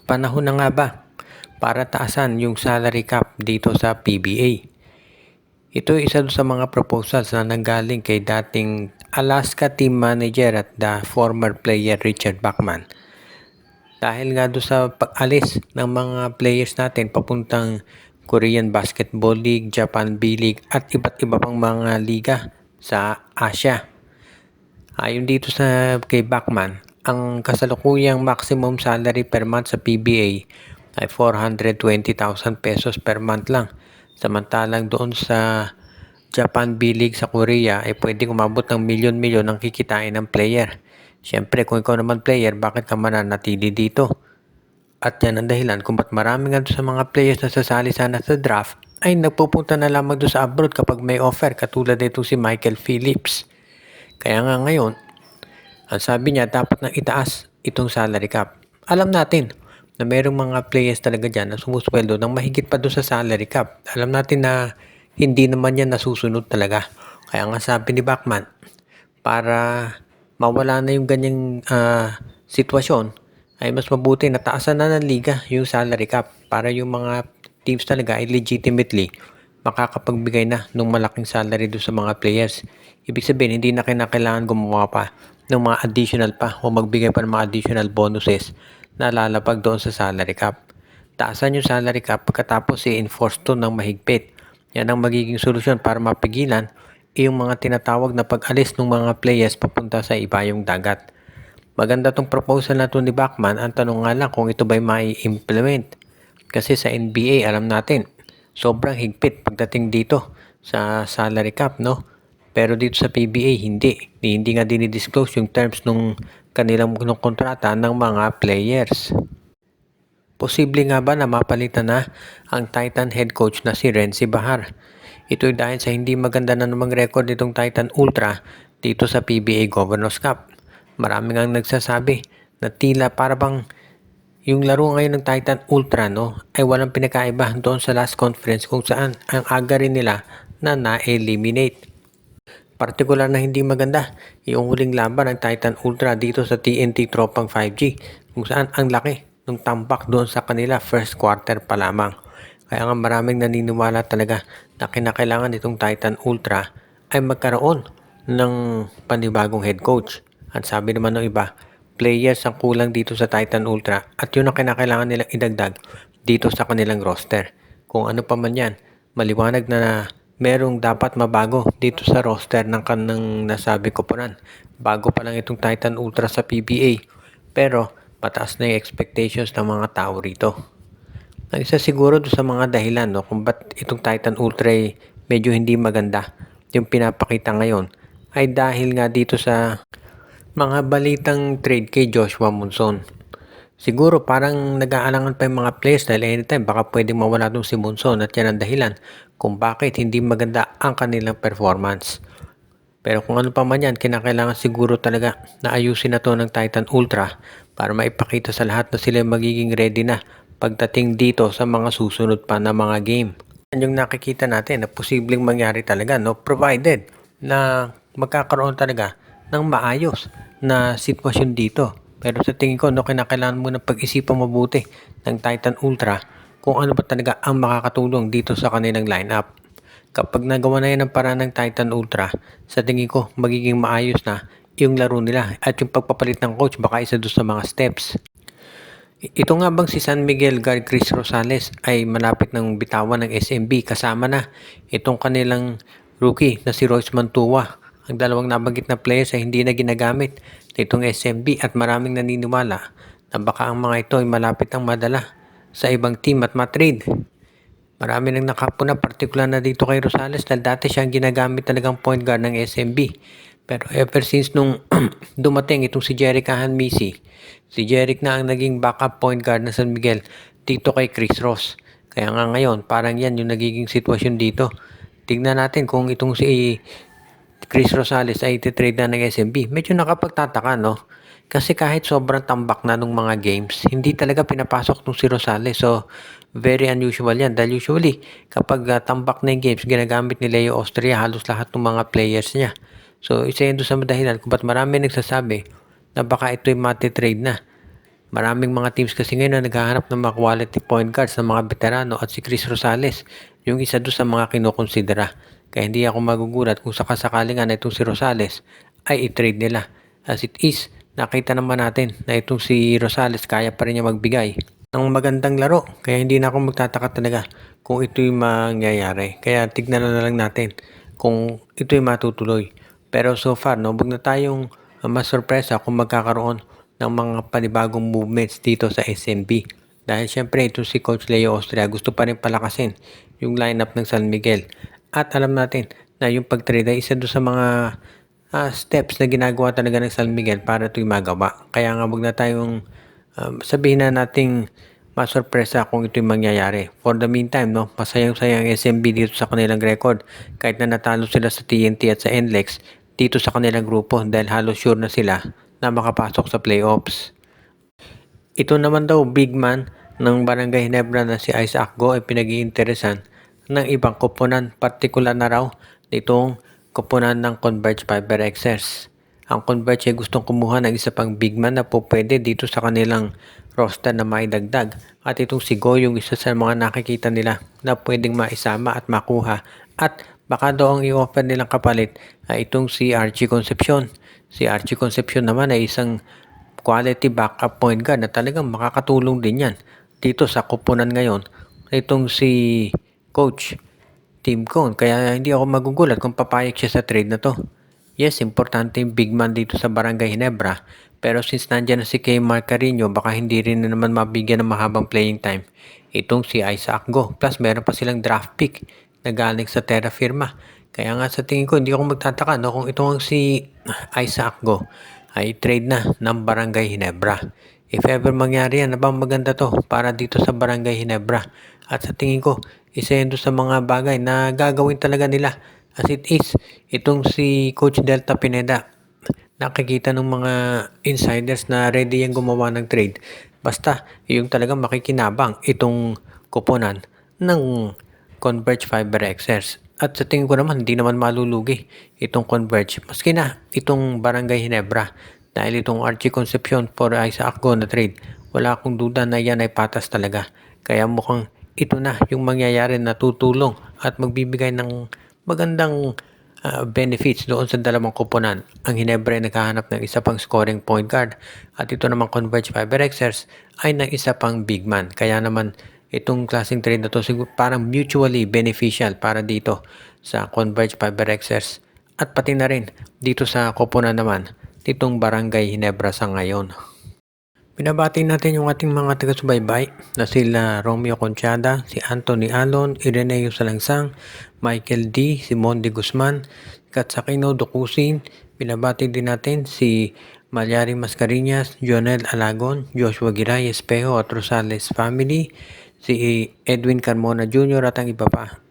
Panahon na nga ba para taasan yung salary cap dito sa PBA? Ito ay isa sa mga proposals na nanggaling kay dating Alaska team manager at the former player Richard Bachman. Dahil nga doon sa pag-alis ng mga players natin papuntang Korean Basketball League, Japan B-League at iba't iba pang mga liga sa Asia. Ayon dito sa kay Bachman, ang kasalukuyang maximum salary per month sa PBA ay 420,000 pesos per month lang. Samantalang doon sa Japan B-League sa Korea ay pwedeng umabot ng milyon-milyon ang kikitain ng player. Siyempre kung ikaw naman player, bakit ka mananatili dito? At yan ang dahilan kung ba't marami nga doon sa mga players na sasali sana sa draft ay nagpupunta na lamang doon sa abroad kapag may offer, katulad nito si Michael Phillips. Kaya nga ngayon, ang sabi niya dapat nang itaas itong salary cap. Alam natin na mayroong mga players talaga dyan na sumusweldo ng mahigit pa doon sa salary cap. Alam natin na hindi naman yan nasusunod talaga. Kaya nga sabi ni Bachman, para mawala na yung ganyang sitwasyon, ay mas mabuti na taasan na ng liga yung salary cap para yung mga teams talaga ay legitimately makakapagbigay na ng malaking salary doon sa mga players. Ibig sabihin, hindi na kailangan gumawa pa ng mga additional pa o magbigay pa ng mga additional bonuses na lalapag doon sa salary cap. Taasan yung salary cap pagkatapos i-enforce to ng mahigpit. Yan ang magiging solusyon para mapigilan yung mga tinatawag na pag-alis ng mga players papunta sa ibayong dagat. Maganda tong proposal na to ni Bachman. Ang tanong nga lang kung ito ba'y mai-implement. Kasi sa NBA, alam natin, sobrang higpit pagdating dito sa salary cap, no? Pero dito sa PBA, hindi nga dinidisclose yung terms ng kanilang kontrata ng mga players. Posible nga ba na mapalitan na ang Titan head coach na si Renzi Bahar? Ito'y dahil sa hindi maganda na namang record nitong Titan Ultra dito sa PBA Governors Cup. Marami nga nagsasabi na tila para bang yung laro ngayon ng Titan Ultra ay walang pinakaiba doon sa last conference kung saan ang aga rin nila na na-eliminate. Partikular na hindi maganda yung huling laban ng Titan Ultra dito sa TNT Tropang 5G kung saan ang laki ng tambak doon sa kanila first quarter pa lamang. Kaya nga maraming naniniwala talaga na kinakailangan itong Titan Ultra ay magkaroon ng panibagong head coach. At sabi naman ng iba, players ang kulang dito sa Titan Ultra at yun ang kinakailangan nilang idagdag dito sa kanilang roster. Kung ano pa man yan, maliwanag na merong dapat mabago dito sa roster ng kanang nasabi ko po rin. Bago pa lang itong Titan Ultra sa PBA, pero mataas na yung expectations ng mga tao rito. Ang isa siguro doon sa mga dahilan kung ba't itong Titan Ultra ay medyo hindi maganda yung pinapakita ngayon ay dahil nga dito sa mga balitang trade kay Joshua Monson. Siguro parang nag-aalangan pa yung mga players dahil anytime baka pwedeng mawala doon si Monson at yan ang dahilan kung bakit hindi maganda ang kanilang performance. Pero kung ano pa man yan, kinakailangan siguro talaga na ayusin na to ng Titan Ultra para maipakita sa lahat na sila magiging ready na pagdating dito sa mga susunod pa na mga game. Yan yung nakikita natin na posibleng mangyari talaga, provided na magkakaroon talaga ng maayos na sitwasyon dito. Pero sa tingin ko, kinakailangan mo na pag-isipan mabuti ng Titan Ultra kung ano ba talaga ang makakatulong dito sa kanilang lineup. Kapag nagawa na yan ang paraan ng Titan Ultra, sa tingin ko magiging maayos na yung laro nila at yung pagpapalit ng coach baka isa doon sa mga steps. Ito nga bang si San Miguel guard Chris Rosales ay malapit ng bitawan ng SMB kasama na itong kanilang rookie na si Royce Mantua. Ang dalawang nabanggit na players ay hindi na ginagamit nitong SMB at maraming naniniwala na baka ang mga ito ay malapit ang madala sa ibang team at matrade. Marami nang nakapuna, partikular na dito kay Rosales dahil dati siyang ginagamit talagang point guard ng SMB. Pero ever since nung dumating itong si Jerick Ahanmisi, si Jerick na ang naging backup point guard na San Miguel dito kay Chris Ross. Kaya nga ngayon, parang yan yung nagiging sitwasyon dito. Tignan natin kung itong si Chris Rosales ay ititrade na ng SMB. Medyo nakapagtataka, Kasi kahit sobrang tambak na nung mga games, hindi talaga pinapasok nung si Rosales. So, very unusual yan. Dahil usually, kapag tambak na yung games, ginagamit ni Leo Austria halos lahat ng mga players niya. So, isa yun doon sa dahilan kung ba't marami nagsasabi na baka ito'y matitrade na. Maraming mga teams kasi ngayon na naghahanap ng mga quality point guards ng mga veterano at si Chris Rosales, yung isa doon sa mga kinukonsidera. Kaya hindi ako magugulat kung sakasakali nga na itong si Rosales ay i-trade nila. As it is, nakita naman natin na itong si Rosales kaya pa rin niya magbigay ng magandang laro. Kaya hindi na ako magtataka talaga kung ito'y mangyayari. Kaya tignan na lang natin kung ito'y matutuloy. Pero so far, no, wag na tayong mas sorpresa kung magkakaroon ng mga panibagong movements dito sa SMB. Dahil syempre ito si Coach Leo Austria gusto pa rin palakasin yung lineup ng San Miguel. At alam natin na yung pag-trade ay isa doon sa mga steps na ginagawa talaga ng San Miguel para ito'y magawa. Kaya nga wag na tayong sabihin na nating masorpresa kung ito'y mangyayari. For the meantime, no, masayang-sayang SMB dito sa kanilang record. Kahit na natalo sila sa TNT at sa NLEX dito sa kanilang grupo dahil halos sure na sila na makapasok sa playoffs. Ito naman daw big man ng Barangay Ginebra na si Isaac Go ay pinag-iinteresan ng ibang koponan, partikular na raw nitong koponan ng Converge Fiber Xers. Ang Converge ay gustong kumuha ng isa pang big man na po pwede dito sa kanilang roster na maidagdag. At itong si Go yung isa sa mga nakikita nila na pwedeng maisama at makuha. At baka daw ang i-offer nilang kapalit ay itong si Archie Concepcion. Si Archie Concepcion naman ay isang quality backup point guard na talagang makakatulong din yan dito sa koponan ngayon itong si Coach Tim Cone. Kaya hindi ako magugulat kung papayag siya sa trade na to. Yes, importante yung big man dito sa Barangay Ginebra. Pero since nandyan na si Kay Mark Carino, baka hindi rin na naman mabigyan ng mahabang playing time itong si Isaac Go. Plus meron pa silang draft pick na galing sa Terra Firma. Kaya nga sa tingin ko, hindi ako magtataka no, kung itong si Isaac Go ay trade na ng Barangay Ginebra. If ever mangyari yan, abang maganda to para dito sa Barangay Ginebra. At sa tingin ko, isa yun sa mga bagay na gagawin talaga nila. As it is, itong si Coach Delta Pineda, nakikita ng mga insiders na ready yung gumawa ng trade. Basta, yung talagang makikinabang itong kuponan ng Converge Fiber Xers. At sa tingin ko naman, hindi naman malulugi itong Converge. Maski na itong Barangay Ginebra. Dahil itong Archie Concepcion for Isaac Go na trade, wala akong duda na yan ay patas talaga. Kaya mukhang ito na yung mangyayari na tutulong at magbibigay ng magandang benefits doon sa dalawang koponan. Ang Ginebra ay naghahanap ng isa pang scoring point guard at ito naman Converge Fiber Xers ay ng isa pang big man. Kaya naman itong klaseng trade na to siguro parang mutually beneficial para dito sa Converge Fiber Xers at pati na rin dito sa koponan naman nitong Barangay Ginebra sa ngayon. Binabati natin yung ating mga taga-subaybay na sila Romeo Conchada, si Anthony Alon, Ireneo Salangsang, Michael D, Simon D. Guzman, Katsakino Dukusin. Binabati din natin si Malyari Mascarinas, Jonel Alagon, Joshua Giray Espejo at Rosales family, si Edwin Carmona Jr. at ang iba pa.